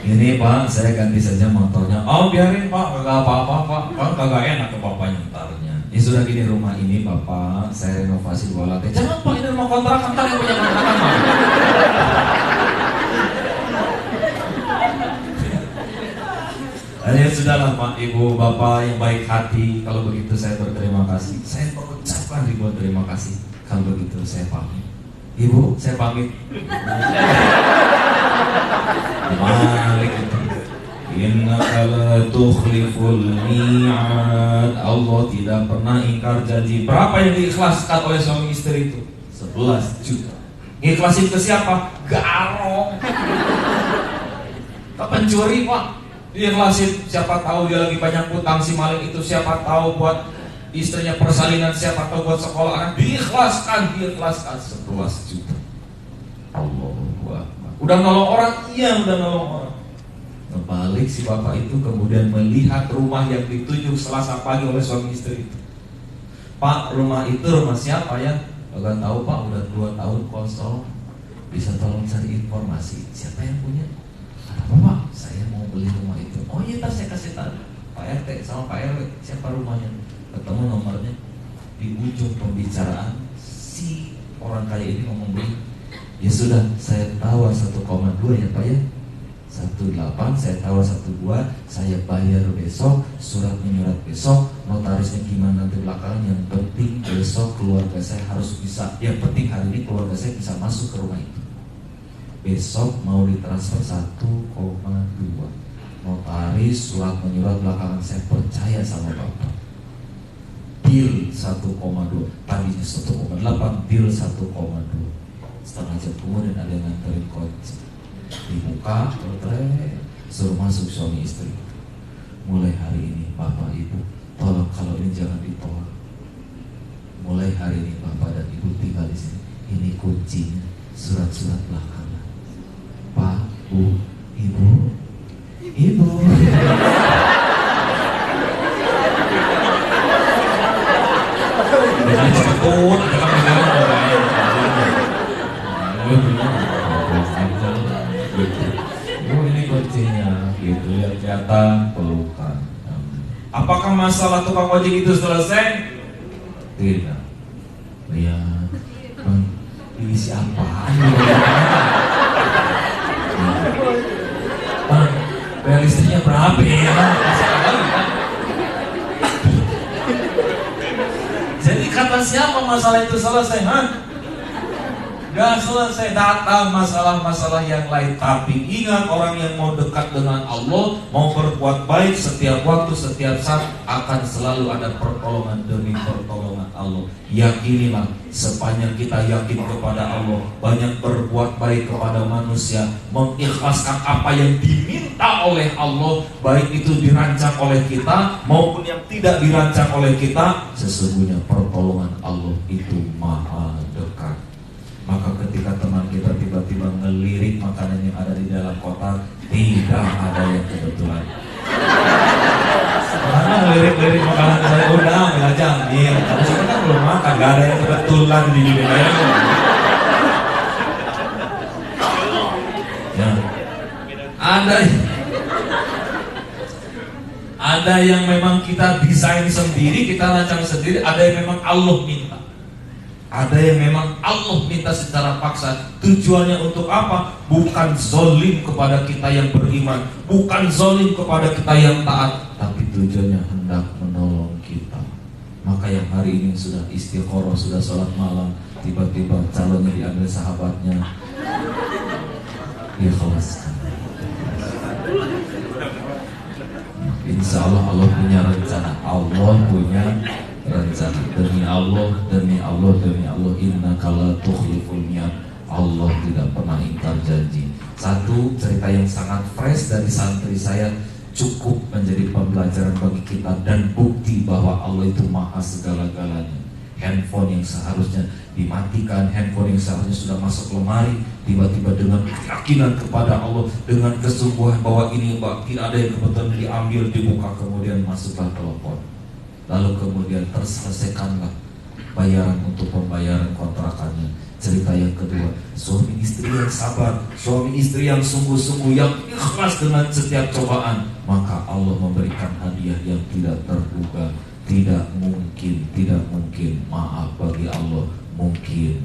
Ini Pak, saya ganti saja motornya. Oh biarin Pak, gak apa-apa Pak. Kan kagak enak ke Bapak nyentarnya. Ya sudah gini, rumah ini Bapak saya renovasi 2 lantai. Jangan Pak, ini rumah kontrakan, ntar yang punya kontrakan Pak. Ya sudahlah Pak, Ibu, Bapak yang baik hati. Kalau begitu saya berterima kasih. Saya mengucapkan ribuan terima kasih. Kalau begitu saya pamit. Ibu, saya pamit. Malik itu. Innaka la tukhliful mi'ad. Allah tidak pernah ingkar janji. Berapa yang diikhlaskan oleh suami istri itu? 11 juta. Ikhlasin ke siapa? Garong. Ke pencuri Pak. Diikhlasin, siapa tahu dia lagi banyak utang si maling itu, siapa tahu buat istrinya persalinan, siapa tahu buat sekolah anak. Diikhlaskan 11 juta. Allahu Akbar. Udah nolong orang? Iya, udah nolong orang. Kebalik si bapak itu kemudian melihat rumah yang ditunjuk Selasa pagi oleh suami istri itu. Pak, rumah itu rumah siapa ya? Gak tahu Pak, udah 2 tahun kosong. Bisa tolong cari informasi, siapa yang punya? Apa Pak? Saya mau beli rumah itu. Oh iya, ntar saya kasih tahu Pak RT sama Pak RW siapa rumahnya. Ketemu nomornya. Di ujung pembicaraan si orang kaya ini ngomong beli. Ya sudah, saya tawar 1,2 ya Pak ya. 1,8 saya tawar 1,2, saya bayar besok, surat menyurat besok, notarisnya gimana nanti belakangan. Yang penting besok keluarga saya harus bisa. Yang penting hari ini keluarga saya bisa masuk ke rumah itu. Besok mau ditransfer 1,2. Notaris, surat menyurat belakangan, saya percaya sama Bapak. Deal 1,2. Tadinya 1,8, deal 1,2. Setengah jam kemudian ada yang nganterin kunci. Dibuka, suruh masuk suami istri. Mulai hari ini Bapak Ibu, tolong kalau ini jangan ditolak. Mulai hari ini Bapak dan Ibu tinggal di sini. Ini kuncinya, surat-surat belakangan. Pak, Bu, Ibu. Ini kuncinya, gitu ya, kelihatan pelukan. Apakah masalah tukang ojek itu selesai? Tidak. Lihat, Bang, ini siapa? Bang, bayar listriknya berapa ya? Jadi kata siapa masalah itu selesai? Gak selesai, datang masalah-masalah yang lain. Tapi ingat, orang yang mau dekat dengan Allah, mau berbuat baik setiap waktu, setiap saat, akan selalu ada pertolongan demi pertolongan. Allah. Yakinilah, sepanjang kita yakin kepada Allah, banyak berbuat baik kepada manusia, mengikhlaskan apa yang diminta oleh Allah, baik itu dirancang oleh kita maupun yang tidak dirancang oleh kita, sesungguhnya pertolongan Allah itu maha dekat. Maka ketika teman kita tiba-tiba ngelirik makanan yang ada di dalam kotak, tidak ada yang kebetulan. Karena ngelirik-lirik makanan saya udah ambil aja ambil. Tapi kita kan belum makan, gak ada yang kebetulan di dunia ini. Ya, ada yang memang kita desain sendiri, kita rancang sendiri, ada yang memang Allah minta. Ada yang memang Allah minta secara paksa. Tujuannya untuk apa? Bukan zolim kepada kita yang beriman, bukan zolim kepada kita yang taat, tapi tujuannya hendak menolong kita. Maka yang hari ini sudah istiqoroh, sudah sholat malam, tiba-tiba calonnya diambil sahabatnya, ikhlaskan. Insya Allah Allah punya rencana. Allah punya rencana. Demi Allah, demi Allah, demi Allah, innaka la tukhliful mi'ad. Allah tidak pernah ingkar janji. Satu cerita yang sangat fresh dari santri saya, cukup menjadi pembelajaran bagi kita dan bukti bahwa Allah itu maha segala-galanya. Handphone yang seharusnya dimatikan, handphone yang seharusnya sudah masuk lemari, tiba-tiba dengan keyakinan kepada Allah, dengan kesungguhan bahwa ini tidak ada yang kebetulan diambil, dibuka, kemudian masuklah telepon. Lalu kemudian terselesaikanlah bayaran untuk pembayaran kontrakannya. Cerita yang kedua, suami istri yang sabar, suami istri yang sungguh-sungguh, yang ikhlas dengan setiap cobaan, maka Allah memberikan hadiah yang tidak terduga. Tidak mungkin, maaf bagi Allah, mungkin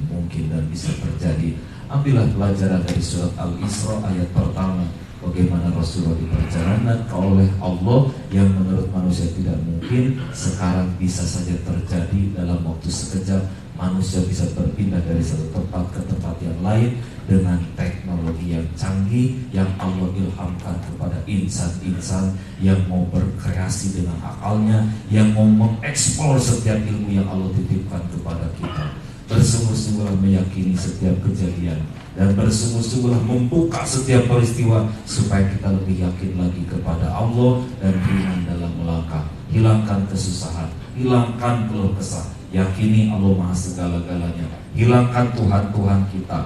dan bisa terjadi. Ambillah pelajaran dari surat Al-Isra ayat pertama, bagaimana Rasulullah di perjalanan oleh Allah yang menurut manusia tidak mungkin, sekarang bisa saja terjadi dalam waktu sekejap. Manusia bisa berpindah dari satu tempat ke tempat yang lain dengan teknologi yang canggih yang Allah ilhamkan kepada insan-insan yang mau berkreasi dengan akalnya, yang mau mengeksplor setiap ilmu yang Allah titipkan kepada kita. Bersungguh-sungguhlah meyakini setiap kejadian dan bersungguh-sungguhlah membuka setiap peristiwa supaya kita lebih yakin lagi kepada Allah dan ringan dalam melangkah. Hilangkan kesusahan, hilangkan keluh kesah, yakini Allah maha segala-galanya. Hilangkan Tuhan-Tuhan kita,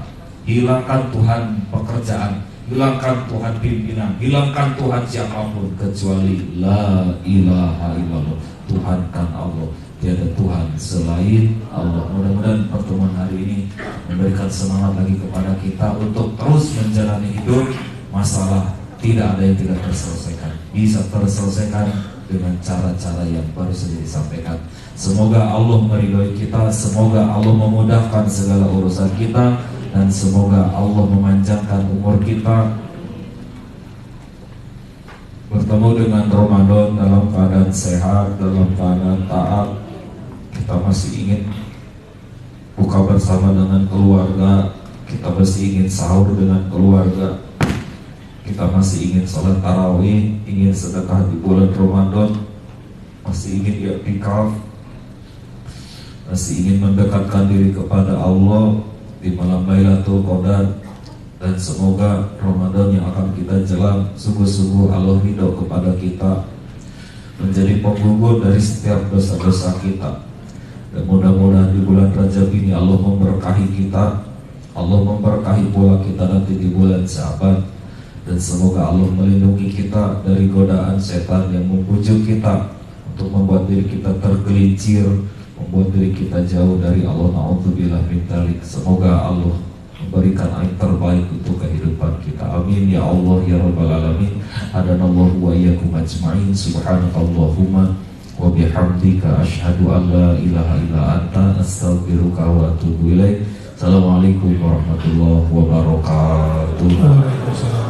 hilangkan Tuhan pekerjaan, hilangkan Tuhan pimpinan, hilangkan Tuhan siapapun kecuali la ilaha illallah. Tuhankan Allah, tiada Tuhan selain Allah. Mudah-mudahan pertemuan hari ini memberikan semangat lagi kepada kita untuk terus menjalani hidup. Masalah tidak ada yang tidak terselesaikan, bisa terselesaikan dengan cara-cara yang baru saja disampaikan. Semoga Allah meridhoi kita, semoga Allah memudahkan segala urusan kita, dan semoga Allah memanjangkan umur kita. Bertemu dengan Ramadan dalam keadaan sehat, dalam keadaan taat. Kita masih ingin buka bersama dengan keluarga, kita masih ingin sahur dengan keluarga, kita masih ingin sholat tarawih, ingin sedekah di bulan Ramadan, masih ingin i'tikaf, masih ingin mendekatkan diri kepada Allah di malam Lailatul Qadar. Dan semoga Ramadan yang akan kita jelang sungguh-sungguh Allah ridho kepada kita, menjadi penggugur dari setiap dosa-dosa kita. Dan mudah-mudahan di bulan Rajab ini Allah memberkahi kita, Allah memberkahi pula kita nanti di bulan Sya'ban. Dan semoga Allah melindungi kita dari godaan setan yang membujuk kita untuk membuat diri kita tergelincir, membuat diri kita jauh dari Allah. Na'udzubillah min dzalik. Semoga Allah memberikan yang terbaik untuk kehidupan kita. Amin ya Allah ya Rabbal Alamin. Hadanallahu wa iyyakum ajma'in. Subhanakallahumma wa bihamdika asyhadu an la ilaha illa anta astaghfiruka wa atubu ilaik. Assalamualaikum warahmatullahi wabarakatuh. Waalaikumsalam.